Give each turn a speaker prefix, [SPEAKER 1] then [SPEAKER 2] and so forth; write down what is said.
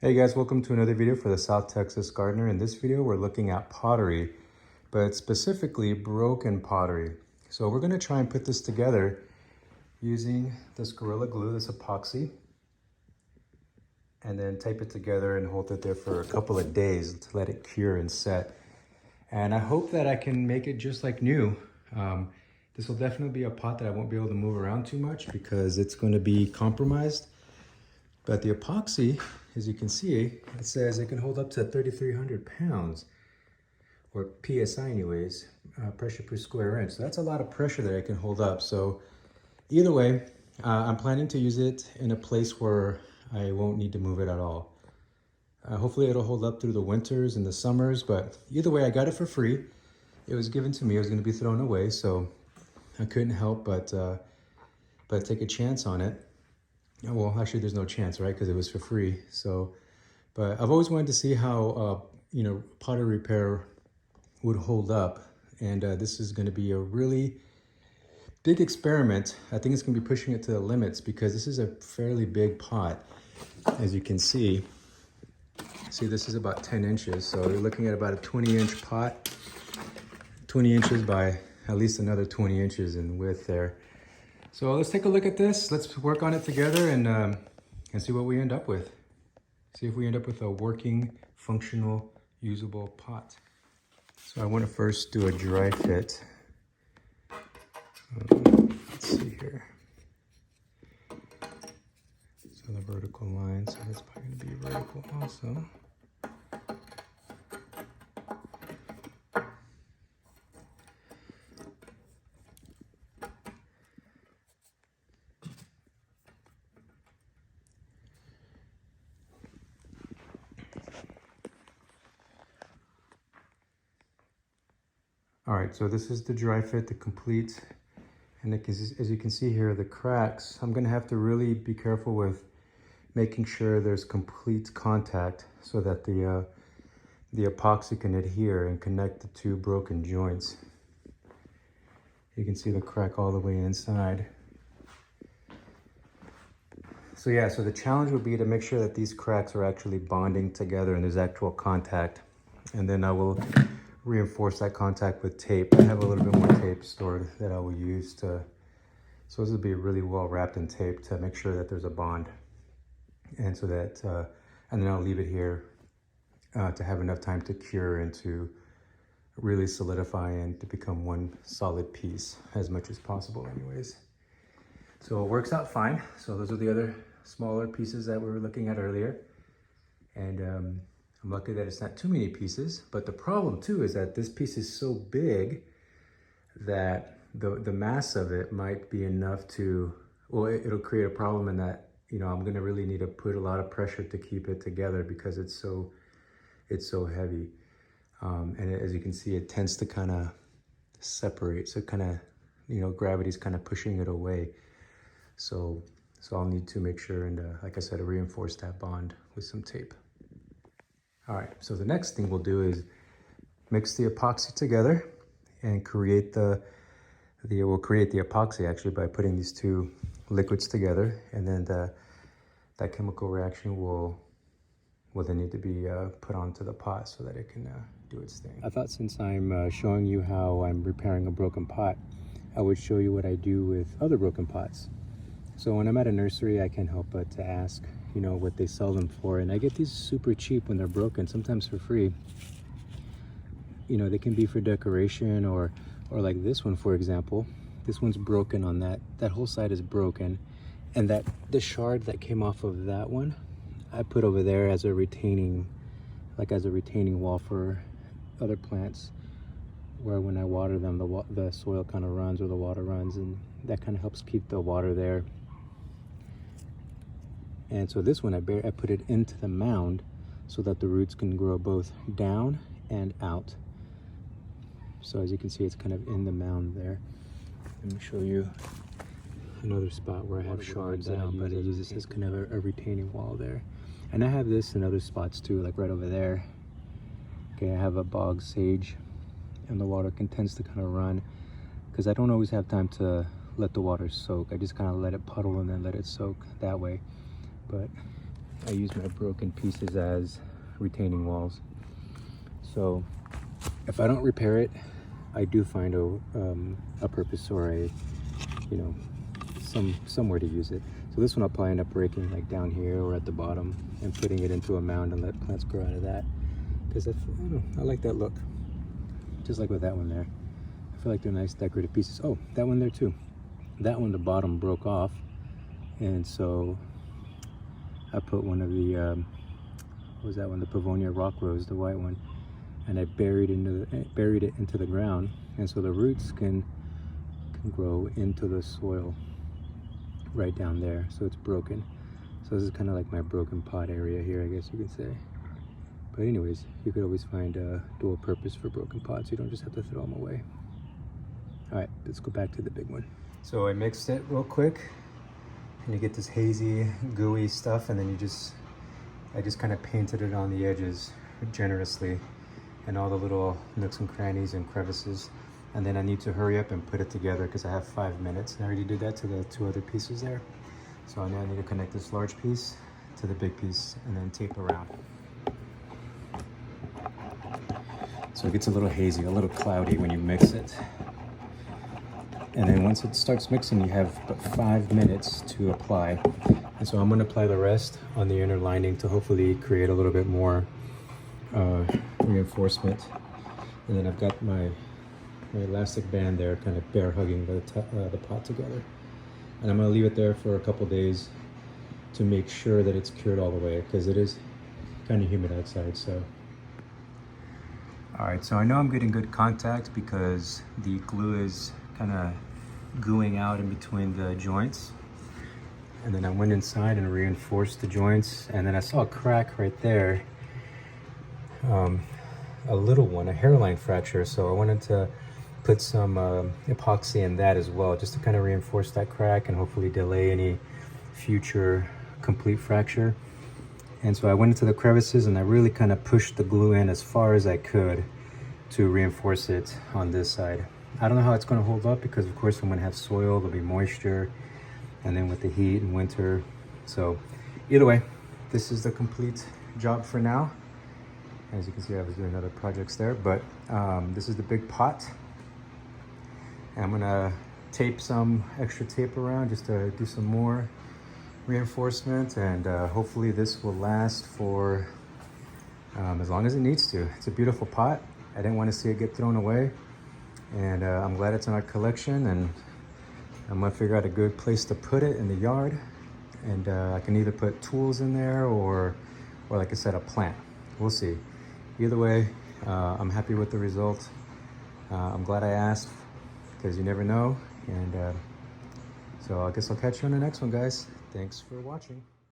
[SPEAKER 1] Hey guys, welcome to another video for the South Texas Gardener. In this video, we're looking at pottery, but specifically broken pottery. So we're gonna try and put this together using this Gorilla Glue, this epoxy, and then tape it together and hold it there for a couple of days to let it cure and set. And I hope that I can make it just like new. This will definitely be a pot that I won't be able to move around too much because it's going to be compromised. But the epoxy, as you can see, it says it can hold up to 3,300 pounds, or PSI anyways, pressure per square inch. So that's a lot of pressure that I can hold up. So either way, I'm planning to use it in a place where I won't need to move it at all. Hopefully it'll hold up through the winters and the summers, but either way, I got it for free. It was given to me, it was gonna be thrown away, so I couldn't help but take a chance on it. Well, actually there's no chance, right? Because it was for free. So, but I've always wanted to see how, pottery repair would hold up. And this is gonna be a really big experiment. I think it's gonna be pushing it to the limits because this is a fairly big pot. As you can see, this is about 10 inches. So you're looking at about a 20-inch pot, 20 inches by at least another 20 inches in width there. So let's take a look at this. Let's work on it together and see what we end up with. See if we end up with a working, functional, usable pot. So I want to first do a dry fit. Let's see here. So the vertical line, so that's probably going to be vertical also. All right, so this is the dry fit, the complete, and as you can see here, the cracks, I'm gonna have to really be careful with making sure there's complete contact so that the epoxy can adhere and connect the two broken joints. You can see the crack all the way inside. So yeah, so the challenge would be to make sure that these cracks are actually bonding together and there's actual contact. And then I will reinforce that contact with tape. I have a little bit more tape stored that I will use to, so this will be really well wrapped in tape to make sure that there's a bond. And so that, and then I'll leave it here to have enough time to cure and to really solidify and to become one solid piece as much as possible anyways. So it works out fine. So those are the other smaller pieces that we were looking at earlier. And I'm lucky that it's not too many pieces, but the problem too is that this piece is so big that the mass of it might be enough to, well, it'll create a problem in that, I'm gonna really need to put a lot of pressure to keep it together because it's so heavy. And as you can see, it tends to kind of separate. So kind of, gravity's kind of pushing it away. So I'll need to make sure and, like I said, reinforce that bond with some tape. All right, so the next thing we'll do is mix the epoxy together and create we'll create the epoxy actually by putting these two liquids together, and then that chemical reaction will then need to be put onto the pot so that it can do its thing. I thought since I'm showing you how I'm repairing a broken pot, I would show you what I do with other broken pots. So when I'm at a nursery, I can't help but to ask, what they sell them for. And I get these super cheap when they're broken, sometimes for free. They can be for decoration or like this one, for example. This one's broken on that whole side is broken. And the shard that came off of that one, I put over there as a retaining wall for other plants, where when I water them, the soil kind of runs or the water runs, and that kind of helps keep the water there. And so this one, I put it into the mound so that the roots can grow both down and out. So as you can see, it's kind of in the mound there. Let me show you another spot where I have shards that I use this as kind of a retaining wall there. And I have this in other spots too, like right over there. Okay, I have a bog sage, and the water tends to kind of run because I don't always have time to let the water soak. I just kind of let it puddle and then let it soak that way. But I use my broken pieces as retaining walls. So if I don't repair it, I do find a purpose or a, you know, somewhere to use it. So this one I'll probably end up breaking like down here or at the bottom and putting it into a mound and let plants grow out of that. Because I don't know, I like that look. Just like with that one there. I feel like they're nice decorative pieces. Oh, that one there too. That one, the bottom broke off. And so I put one of the, what was that one? The Pavonia rock rose, the white one. And I buried it into the ground. And so the roots can grow into the soil right down there. So it's broken. So this is kind of like my broken pot area here, I guess you could say. But anyways, you could always find a dual purpose for broken pots. You don't just have to throw them away. All right, let's go back to the big one. So I mixed it real quick and you get this hazy, gooey stuff, and then I just kind of painted it on the edges generously and all the little nooks and crannies and crevices. And then I need to hurry up and put it together because I have 5 minutes. And I already did that to the 2 other pieces there. So now I need to connect this large piece to the big piece and then tape around. So it gets a little hazy, a little cloudy when you mix it. And then once it starts mixing, you have about 5 minutes to apply. And so I'm going to apply the rest on the inner lining to hopefully create a little bit more reinforcement. And then I've got my elastic band there kind of bear hugging the pot together. And I'm going to leave it there for a couple days to make sure that it's cured all the way, because it is kind of humid outside. So all right, so I know I'm getting good contact because the glue is kind of gooing out in between the joints. And then I went inside and reinforced the joints, and then I saw a crack right there, a little one, a hairline fracture. So I wanted to put some epoxy in that as well, just to kind of reinforce that crack and hopefully delay any future complete fracture. And so I went into the crevices and I really kind of pushed the glue in as far as I could to reinforce it on this side. I don't know how it's going to hold up because of course I'm going to have soil, there'll be moisture, and then with the heat and winter. So either way, this is the complete job for now. As you can see, I was doing other projects there, but this is the big pot. And I'm going to tape some extra tape around just to do some more reinforcement, and hopefully this will last for as long as it needs to. It's a beautiful pot. I didn't want to see it get thrown away, and I'm glad it's in our collection, and I'm gonna figure out a good place to put it in the yard. And I can either put tools in there or like I said, a plant. We'll see. Either way, I'm happy with the result. I'm glad I asked because you never know. And so I guess I'll catch you on the next one, guys. Thanks for watching.